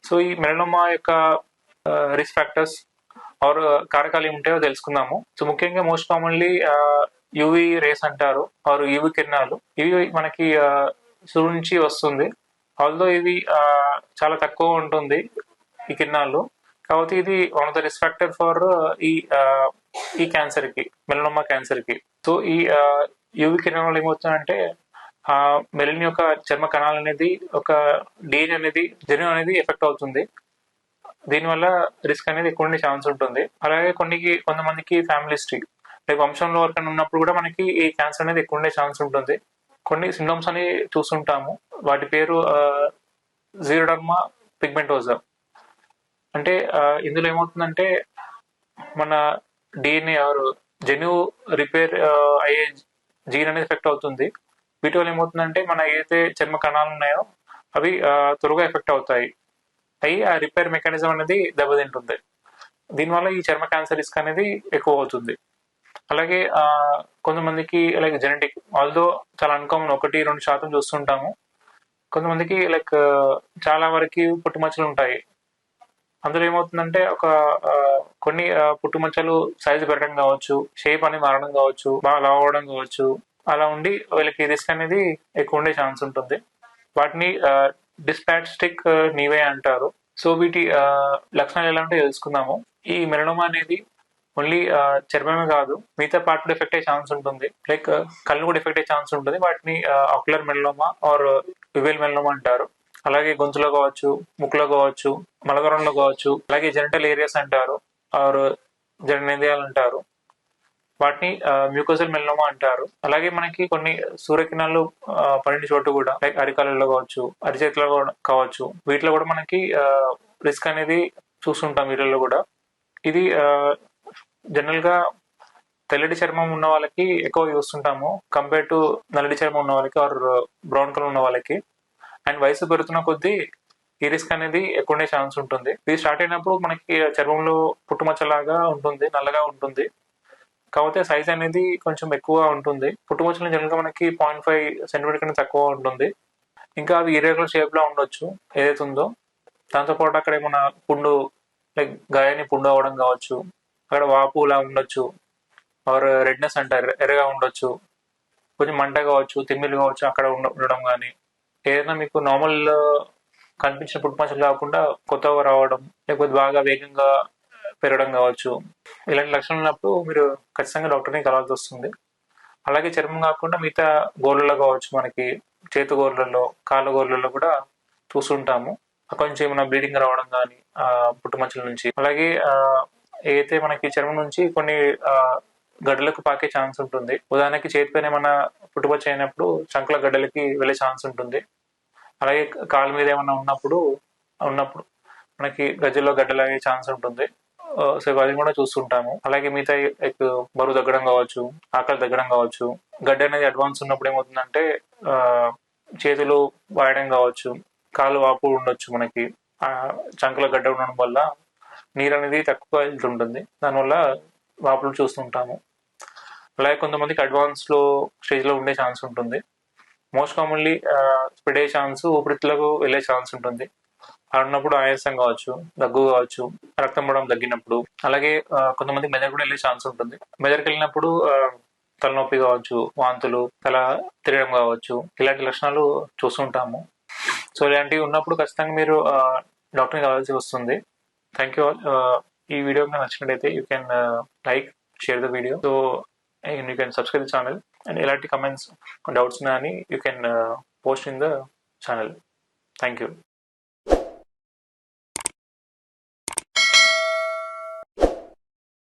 So ఈ melanoma యొక్క risk factors are కారకాలు ఏముంటాయో తెలుసుకుందాము. సో ముఖ్యంగా మోస్ట్ కామన్లీ యూవి రేస్ అంటారు ఆర్ యూవి కిరణాలు. ఇవి మనకి సూర్యుడి నుంచి వస్తుంది. ఆల్దో ఇది చాలా తక్కువ ఉంటుంది ఈ కిరణాలు. కాబట్టి ఇది one of the risk factor for ఈ క్యాన్సర్ కి, మెలనోమా క్యాన్సర్ కి. సో ఈ యూవి కిరణాలు ఏమవుతుందంటే మెలిన్ యొక్క చర్మ కణాలు అనేది ఒక డిఎన్ఏ అనేది జన్యు అనేది ఎఫెక్ట్ అవుతుంది. దీనివల్ల రిస్క్ అనేది ఎక్కువ ఉండే ఛాన్స్ ఉంటుంది. అలాగే కొంతమందికి ఫ్యామిలీ హిస్టరీ లైక్ వంశంలో ఎవరికైనా ఉన్నప్పుడు కూడా మనకి ఈ క్యాన్సర్ అనేది ఎక్కువ ఉండే ఛాన్స్ ఉంటుంది. కొన్ని సింప్టమ్స్ అని చూస్తుంటాము. వాటి పేరు జీరోడర్మా పిగ్మెంటోజా. అంటే ఇందులో ఏమవుతుందంటే మన డిఎన్ఏ జన్యువు రిపేర్ అయ్యే జీన్ అనేది ఎఫెక్ట్ అవుతుంది. వీటి వల్ల ఏమవుతుందంటే మన ఏదైతే చర్మ కణాలు ఉన్నాయో అవి త్వరగా ఎఫెక్ట్ అవుతాయి. ఆ రిపేర్ మెకానిజం అనేది దెబ్బతింటుంది. దీనివల్ల ఈ చర్మ క్యాన్సర్ రిస్క్ అనేది ఎక్కువ అవుతుంది. అలాగే కొంతమందికి లైక్ జెనెటిక్, ఆల్దో చాలా అన్కామన్, 1-2% చూస్తుంటాము. కొంతమందికి లైక్ చాలా వరకు పుట్టుమచ్చలు ఉంటాయి. అందులో ఏమవుతుందంటే కొన్ని పుట్టుమచ్చలు సైజు పెరగడం కావచ్చు, షేప్ అనేది మారడం కావచ్చు, బాగా లావ్ అవడం కావచ్చు. అలా ఉండి వీళ్ళకి రిస్క్ అనేది ఎక్కువ ఉండే ఛాన్స్ ఉంటుంది. వాటిని డిస్పాస్టిక్ నీవే అంటారు. సో వీటి లక్షణాలు ఎలా ఉంటే తెలుసుకుందాము. ఈ మెలనోమా అనేది ఓన్లీ చర్మమే కాదు, మిగతా పార్ట్ కూడా ఎఫెక్ట్ అయ్యే ఛాన్స్ ఉంటుంది. లైక్ కళ్ళు కూడా ఎఫెక్ట్ అయ్యే ఛాన్స్ ఉంటుంది. వాటిని ocular melanoma or uveal melanoma అంటారు. అలాగే గొంతులో కావచ్చు, ముక్కులో కావచ్చు, మలద్వారంలో కావచ్చు. అలాగే జెనిటల్ ఏరియాస్ అంటారు ఆర్ జననేంద్రియాలు అంటారు. వాటిని మ్యూకోజల్ మెలనోమా అంటారు. అలాగే మనకి కొన్ని సూర్యకిరణాలు పడిన చోటు కూడా లైక్ అరికాలలో కావచ్చు, అరిచేతిలో కావచ్చు, వీటిలో కూడా మనకి రిస్క్ అనేది చూస్తుంటాం వీటిల్లో కూడా. ఇది జనరల్ గా తెల్లటి చర్మం ఉన్న వాళ్ళకి ఎక్కువ చూస్తుంటాము కంపేర్ టు నల్లటి చర్మం ఉన్న వాళ్ళకి ఆర్ బ్రౌన్ కలర్ ఉన్న వాళ్ళకి. అండ్ వయసు పెరుగుతున్న కొద్దీ ఈ రిస్క్ అనేది ఎక్కువ ఉండే ఛాన్స్ ఉంటుంది. ఇది స్టార్ట్ అయినప్పుడు మనకి చర్మంలో పుట్టుమచ్చలాగా ఉంటుంది, నల్లగా ఉంటుంది. కాకపోతే సైజ్ అనేది కొంచెం ఎక్కువ ఉంటుంది. పుట్టుమచ్చలు జనరల్ గా మనకి 0.5 సెంటీమీటర్ కన్నా తక్కువ ఉంటుంది. ఇంకా అది ఇర్రెగ్యులర్ షేప్ లో ఉండొచ్చు ఏదైతే ఉందో. దాంతోపాటు అక్కడ ఏమన్నా పుండు లైక్ గాయాన్ని పుండు అవ్వడం కావచ్చు, అక్కడ వాపు లా ఉండొచ్చు, ఆర్ రెడ్నెస్ అంటారు, ఎర్రగా ఉండొచ్చు, కొంచెం మంట కావచ్చు, తిమ్మిలు కావచ్చు అక్కడ ఉండడం. కానీ ఏదైనా మీకు నార్మల్ కనిపించిన పుట్టుమచ్చలు కాకుండా కొత్తగా రావడం, లేకపోతే బాగా వేగంగా పెరగడం కావచ్చు, ఇలాంటి లక్షణాలు ఉన్నప్పుడు మీరు ఖచ్చితంగా డాక్టర్ని కలవాల్సి వస్తుంది. అలాగే చర్మం కాకుండా మిగతా గోర్లలో కావచ్చు, మనకి చేతు గోర్లలో, కాళ్ళ గోర్లలో కూడా చూస్తుంటాము కొంచెం ఏమైనా బ్లీడింగ్ రావడం కానీ పుట్టుమచ్చల నుంచి. అలాగే ఏదైతే మనకి చర్మం నుంచి కొన్ని గడ్డలకు పాకే ఛాన్స్ ఉంటుంది. ఉదాహరణకి చేతిపైన ఏమైనా పుట్టుమచ్చ అయినప్పుడు చంకల గడ్డలకి వెళ్ళే ఛాన్స్ ఉంటుంది. అలాగే కాళ్ళ మీద ఏమైనా ఉన్నప్పుడు మనకి గజ్జల్లో గడ్డలయ్యే ఛాన్స్ ఉంటుంది. సో అది కూడా చూస్తుంటాము. అలాగే మిగతా బరువు తగ్గడం కావచ్చు, ఆకలి తగ్గడం కావచ్చు. గడ్డ అనేది అడ్వాన్స్ ఉన్నప్పుడు ఏమవుతుందంటే చేతులు వాయడం కావచ్చు, కాళ్ళు వాపు ఉండొచ్చు. మనకి చంకల గడ్డ ఉండడం వల్ల నీరు అనేది తక్కువ వెళ్తుంటుంది, దానివల్ల వాపులు చూస్తుంటాము. అలాగే కొంతమందికి అడ్వాన్స్ లో స్టేజ్ లో ఉండే ఛాన్స్ ఉంటుంది. మోస్ట్ కామన్లీ స్ప్రెడ్ అయ్యే ఛాన్స్ ఊపిరితిత్తులకు వెళ్ళే ఛాన్స్ ఉంటుంది. అన్నప్పుడు ఆయాసం కావచ్చు, దగ్గు కావచ్చు, రక్తం పడడం తగ్గినప్పుడు. అలాగే కొంతమంది మెదడు కూడా వెళ్ళే ఛాన్స్ ఉంటుంది. మెదడుకి వెళ్ళినప్పుడు తలనొప్పి కావచ్చు, వాంతులు, తల తిరగడం కావచ్చు, ఇలాంటి లక్షణాలు చూస్తుంటాము. సో ఇలాంటివి ఉన్నప్పుడు ఖచ్చితంగా మీరు డాక్టర్ని కావాల్సి వస్తుంది. Thank you all. ఈ వీడియో మీకు నచ్చినట్టయితే you can like, share the video. So you can subscribe the channel. And ఎలాంటి కమెంట్స్, డౌట్స్ ఉన్నాయని you can post in the channel. Thank you.